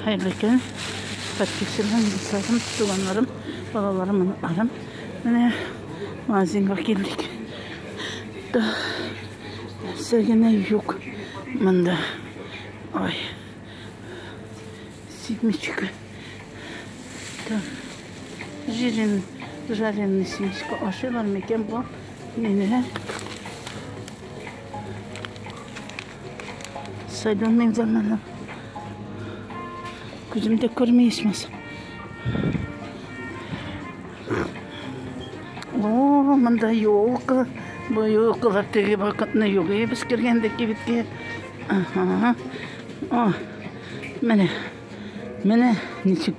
Hayırlı gün. Patkisinden insanım, tutulanlarım, balalarım, anılarım. Mene mazinga geldik. Da sevgine yok. Manda. Ay. Симечка. Да. Жареный семечка. Ашылар мекен bu. Neler? Sayılmayın zamanla. Gözümde görmeyesmez. Oo, manda yok. Bu yoklar tege bakatına yok. Biz kirgendeki bitki. Aha. Oh. Mene niçik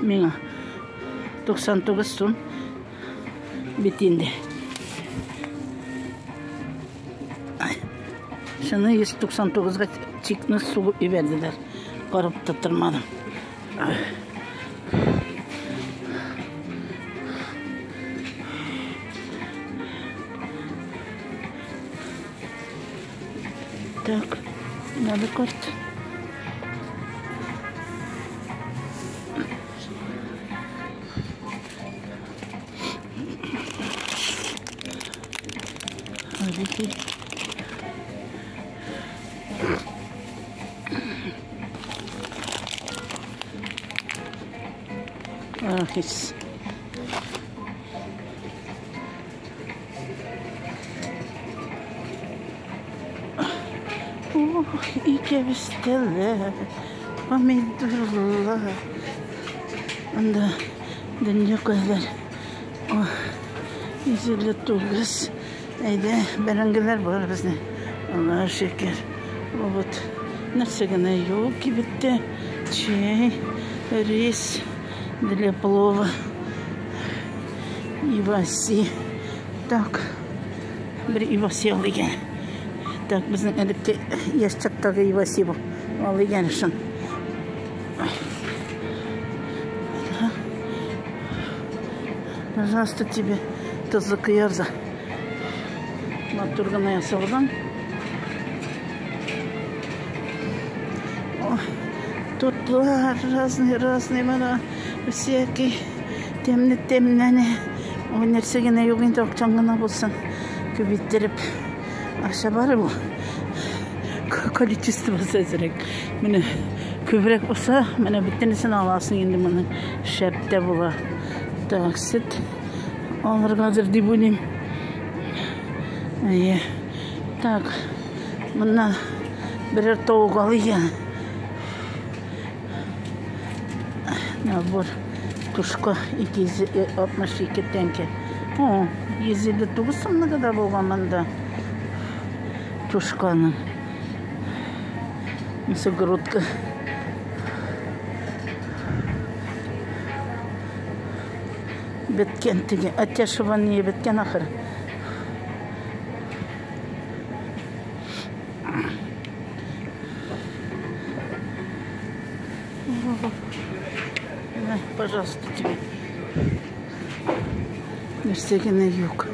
mina 99 son bitindi. Şunu 199'a çıkmış su verdiler. Karıp tutturmadım. Так, надо кort. Hadi. His. Oh, iki bestelle. Hamidullah. Anda dünya kadar. Oh, izle tuğuz. Eyde berengeler var bizde. Allah'a şükür. Evet. Nasıl gene yok ki bitti. Çay, рис для плова. İvasi. Так. Bir ivasi alıyken. Так, bizim elimde yaşacaktaki ivasi bu. Alıyken şun. Пожалуйста, тебе тузлы кıyarza. Тургана ясалдан. Тут разные mana всякие темне. O nersegene yok indi akçangına bulsun. Kübittirip aşağı var bu. Kalitesi var sezerek. Mene kübrek olsa mene bittinisini alasın indi bunu. Şepte bula. Taksit. Onlar kadar dibulim. İyi. Tak. Bundan birer tavuk alıyken. Nabur. Tuşka 262 tenke. O 159 ne kadar bulgamanda. Tuşkanın. Mesela грудка. Bitken tege. Ateş var niye bitken ahır. Пожалуйста, тебе. Мерсегина юг.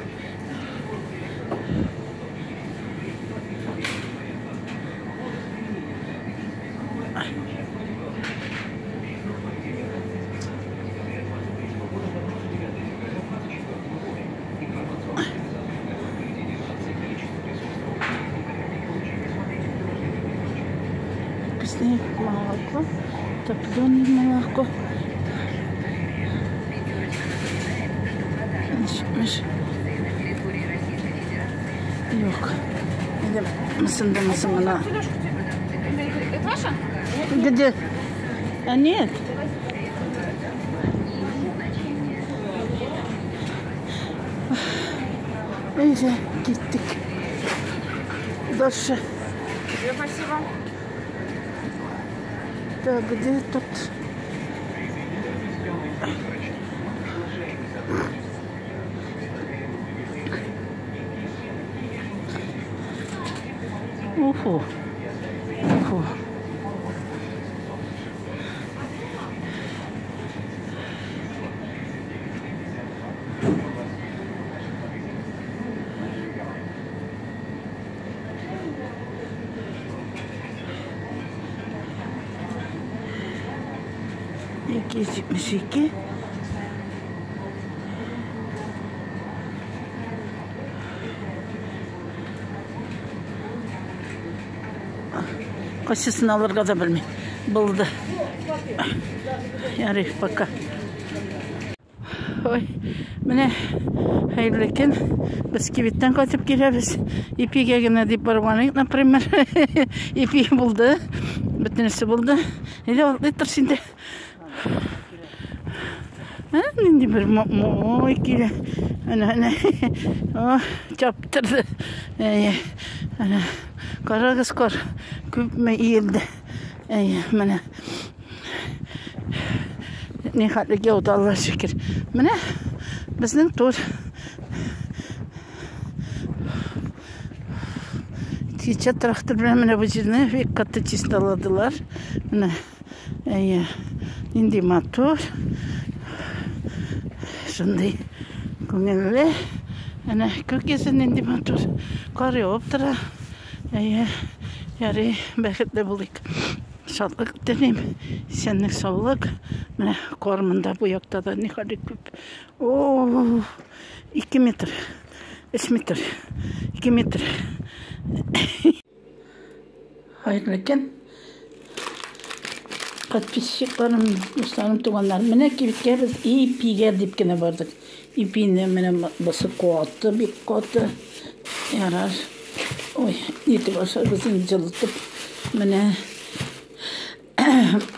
Вкусное молоко, топленое молоко. Yok. Mısın bana? Это ваша? Где? А нет. Neyse gittik. Дальше. Спасибо. Да, где тут? Уфу. 272. Kaçısını alırga da bilmeyim. Buldu. Yarı baka. Oy. Mene hayırlıken biz kibitten kaçıp gireriz. İpiye gene deyip barbanıyık, например. İpiyi buldu. Bütünüsü buldu. Hele aldıdır şimdi. Şimdi bir moy ki. Ana. Oh, çaptırdı. Ana. Kara kız kar. Küpme iyildi. Mene. Ne kadar gevdi Allah'a şükür. Mene. Bizden tur. Tiçe traktör mene bu cirne ve katı çistaladılar. Mene. Indi motor. Şimdi көңілі әне көкесін енді матур қар жауып тұра яры бәхетлі болайық шалқық денем сенің саулық міне қорымында бұл жақта да не қадір көп 2 метр 3 метр 2 метр hayırlı екен подписчикларым, достарым, тугандарым, менә кибеткә без ипигә дип кенә бардык. Ипине менә басы каты, бик каты. Ярар. Ой, итеп ашабыз инде җылытып. Менә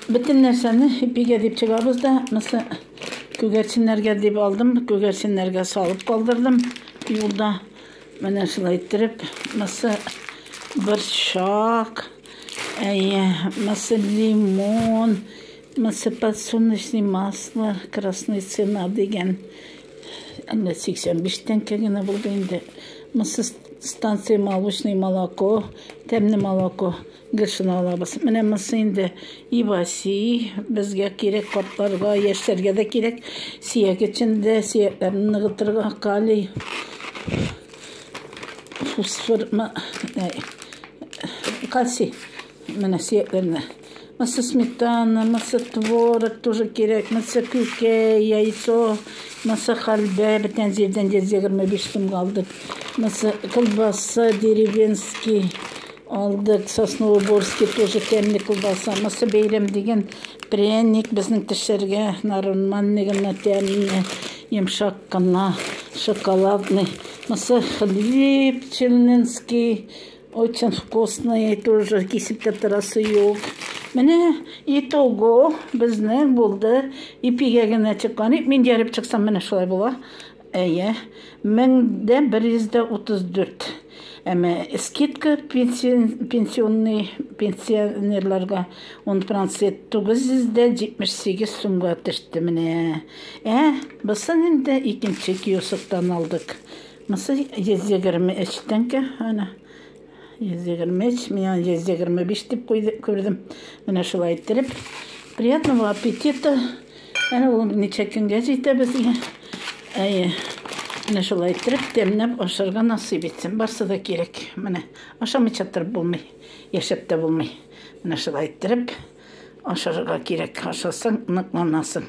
бөтен нәрсәне ипигә дип чыгабыз да, мәсә күгәрченнәргә дип алдым, күгәрченнәргә салып калдырдым юлда. Менә шулай иттереп, мәсә бер шак масса лимон, масса подсолнечное масло, красная цена деген. 85 тенге генә булды инде. Масса станция молочное молоко, темное молоко гыршын алабыз. Менә масса инде ибаси, безгә кирәк картларга, яшьләргә дә кирәк. Сөяк içендә сөякләрне ныгытырга калий. Фосфор, кальций. Менә сөякләрне. Масса сметана, масса творог тоже кирәк, масса күкәй, яйцо, масса хәлбә, бөтен җирдән 125 сумга алдык. Масса колбаса деревенский алдык, Сосновоборский тоже тәмле колбаса. Масса бәйрәм дигән пряник безнең тешләргә, нарынман дигән тәмле, йомшак кына, шоколадный. Масса хлеб челнинский. Очень вкусный, тоже кисепте тарасы yok. Менә итого безнең булды. Ипигә генә чыккан. Мин ярып чыксам менә шулай була. 1134. Әмма скидка пенсионный пенсионерларга 10% 978 сумга төште менә. Бусын инде икенче киосктан алдык. Мысы 123 тәңкә, ана 123, мен 125 деп көрдім. Менә шулай иттереп. Приятного аппетита. Әнә ул ничә көнгә җитә безгә. Менә шулай иттереп, тәмләп ашарга насыйп итсен. Барсы да кирәк. Менә ашамыйча торып булмый, яшәп тә булмый. Менә шулай иттереп ашарга кирәк. Ашасаң ныкланасың.